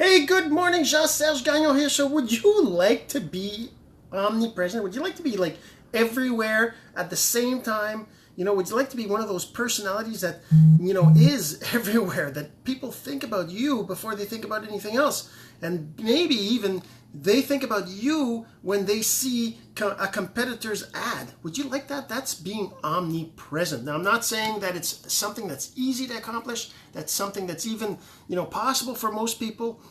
Hey, good morning, Jean-Serge Gagnon here. So would you like to be omnipresent? Would you like to be like everywhere at the same time? Would you like to be one of those personalities that, is everywhere, that people think about you before they think about anything else? And maybe even they think about you when they see a competitor's ad. Would you like that? That's being omnipresent. Now, I'm not saying that it's something that's easy to accomplish. That's something that's even, possible for most people.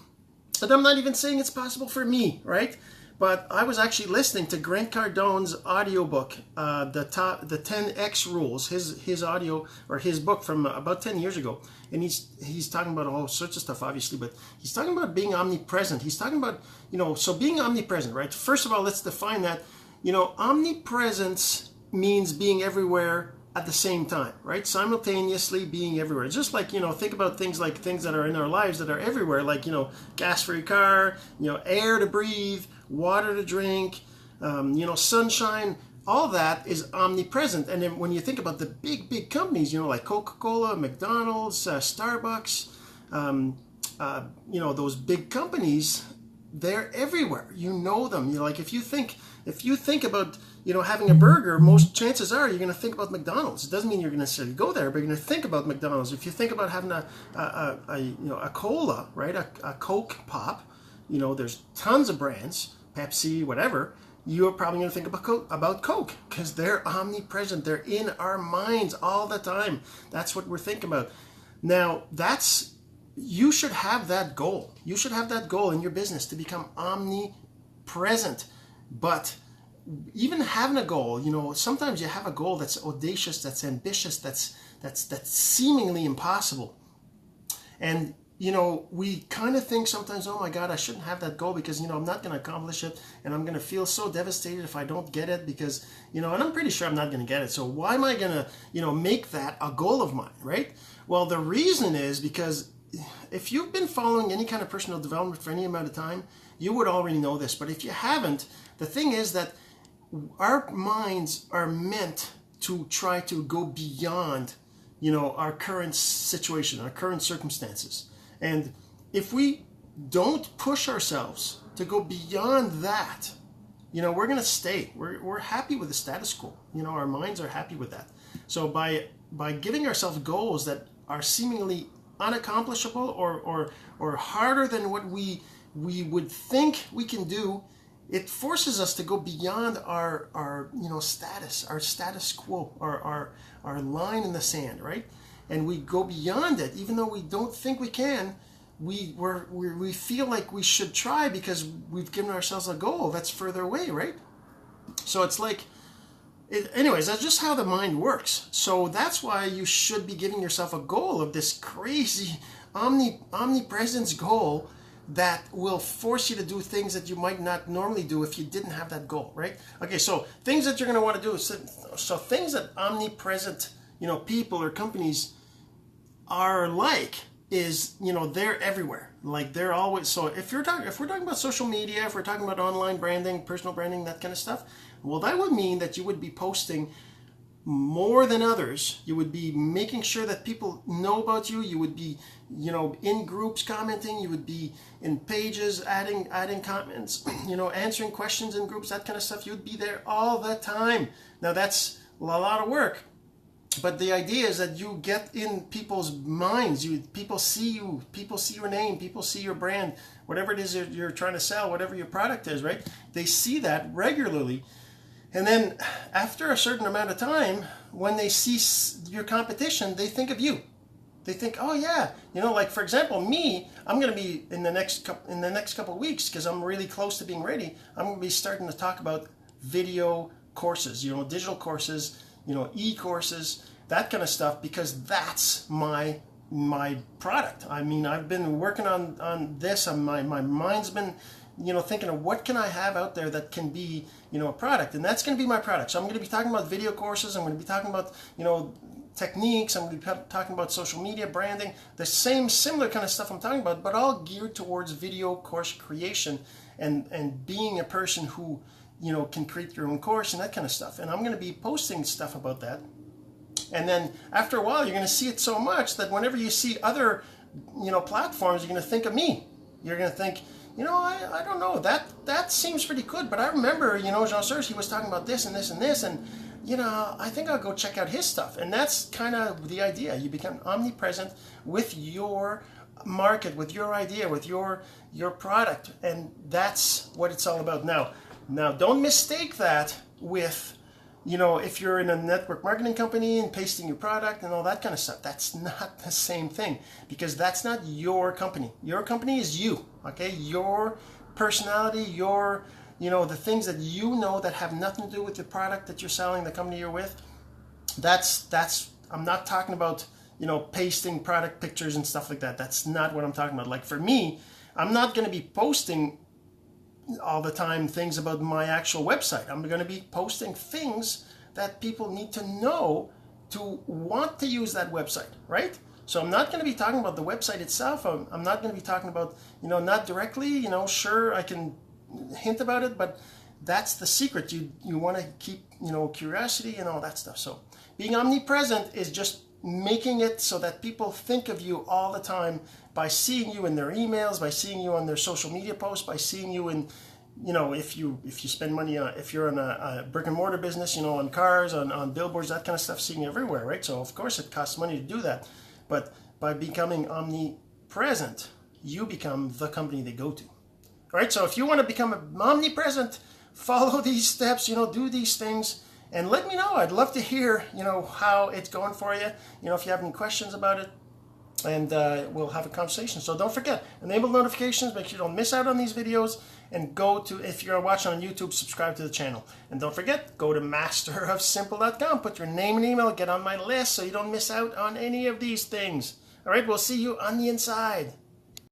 But I'm not even saying it's possible for me, right? But I was actually listening to Grant Cardone's audiobook, the 10X rules, his audio or his book from about 10 years ago. And he's talking about all sorts of stuff, obviously, but he's talking about being omnipresent. He's talking about, so being omnipresent, right? First of all, let's define that. Omnipresence means being everywhere at the same time, right? Simultaneously being everywhere. Just like, think about things that are in our lives that are everywhere, like, gas for your car, air to breathe, water to drink, sunshine. All that is omnipresent. And then when you think about the big companies, like Coca-Cola, McDonald's, Starbucks, those big companies, they're everywhere. You know them. Like if you think about having a burger, most chances are you're going to think about McDonald's. It doesn't mean you're going to necessarily go there, but you're going to think about McDonald's. If you think about having a cola, right, a Coke pop, there's tons of brands, Pepsi, whatever. You're probably going to think about Coke because they're omnipresent. They're in our minds all the time. That's what we're thinking about. Now, you should have that goal. You should have that goal in your business to become omnipresent. But even having a goal, sometimes you have a goal that's audacious, that's ambitious, that's seemingly impossible. And we kind of think sometimes, oh my God, I shouldn't have that goal because, I'm not going to accomplish it and I'm going to feel so devastated if I don't get it because, and I'm pretty sure I'm not going to get it. So why am I going to, make that a goal of mine, right? Well, the reason is because if you've been following any kind of personal development for any amount of time, you would already know this. But if you haven't, the thing is that our minds are meant to try to go beyond, our current situation, our current circumstances. And if we don't push ourselves to go beyond that, we're going to stay. We're happy with the status quo. Our minds are happy with that. So by giving ourselves goals that are seemingly unaccomplishable or harder than what we would think we can do, it forces us to go beyond our status quo, our line in the sand, right? And we go beyond it, even though we don't think we can. We feel like we should try because we've given ourselves a goal that's further away, right? So it's like, anyways, that's just how the mind works. So that's why you should be giving yourself a goal of this crazy omnipresence goal that will force you to do things that you might not normally do if you didn't have that goal, right? Okay, so things that you're going to want to do. So things that omnipresent, people or companies are like is, they're everywhere. Like they're always, so if we're talking about social media, if we're talking about online branding, personal branding, that kind of stuff, well, that would mean that you would be posting more than others. You would be making sure that people know about you. You would be, in groups commenting. You would be in pages adding comments, answering questions in groups, that kind of stuff. You would be there all the time. Now that's a lot of work. But the idea is that you get in people's minds. People see you. People see your name. People see your brand. Whatever it is you're trying to sell, whatever your product is, right? They see that regularly. And then after a certain amount of time, when they see your competition, they think of you. They think, oh yeah, like for example, me, I'm going to be in the next couple of weeks because I'm really close to being ready. I'm going to be starting to talk about video courses, digital courses, e-courses, that kind of stuff, because that's my product. I mean, I've been working on this, and my mind's been, thinking of what can I have out there that can be, a product, and that's going to be my product. So I'm going to be talking about video courses. I'm going to be talking about, techniques. I'm going to be talking about social media branding, the similar kind of stuff I'm talking about, but all geared towards video course creation and being a person who can create your own course and that kind of stuff. And I'm going to be posting stuff about that. And then after a while, you're going to see it so much that whenever you see other, platforms, you're going to think of me. You're going to think, I don't know, that seems pretty good, but I remember, Jean-Serge, he was talking about this and this and this, and, I think I'll go check out his stuff. And that's kind of the idea. You become omnipresent with your market, with your idea, with your product, and that's what it's all about. Now don't mistake that with, if you're in a network marketing company and pasting your product and all that kind of stuff. That's not the same thing, because that's not your company. Your company is you, okay? Your personality, the things that that have nothing to do with the product that you're selling, the company you're with. I'm not talking about, pasting product pictures and stuff like that. That's not what I'm talking about. Like for me, I'm not going to be posting all the time things about my actual website. I'm going to be posting things that people need to know to want to use that website, right? So I'm not going to be talking about the website itself. I'm not going to be talking about, not directly, sure, I can hint about it, but that's the secret. You want to keep, curiosity and all that stuff. So being omnipresent is just making it so that people think of you all the time by seeing you in their emails, by seeing you on their social media posts, by seeing you in, if you spend money on, if you're in a brick and mortar business, on cars, on billboards, that kind of stuff, seeing you everywhere, right? So of course it costs money to do that, but by becoming omnipresent, you become the company they go to. All right, so if you want to become omnipresent, follow these steps, do these things, and let me know. I'd love to hear, how it's going for you. If you have any questions about it, and we'll have a conversation. So don't forget, enable notifications, make sure you don't miss out on these videos, and if you're watching on YouTube, subscribe to the channel. And don't forget, go to masterofsimple.com, put your name and email, get on my list so you don't miss out on any of these things. All right, we'll see you on the inside.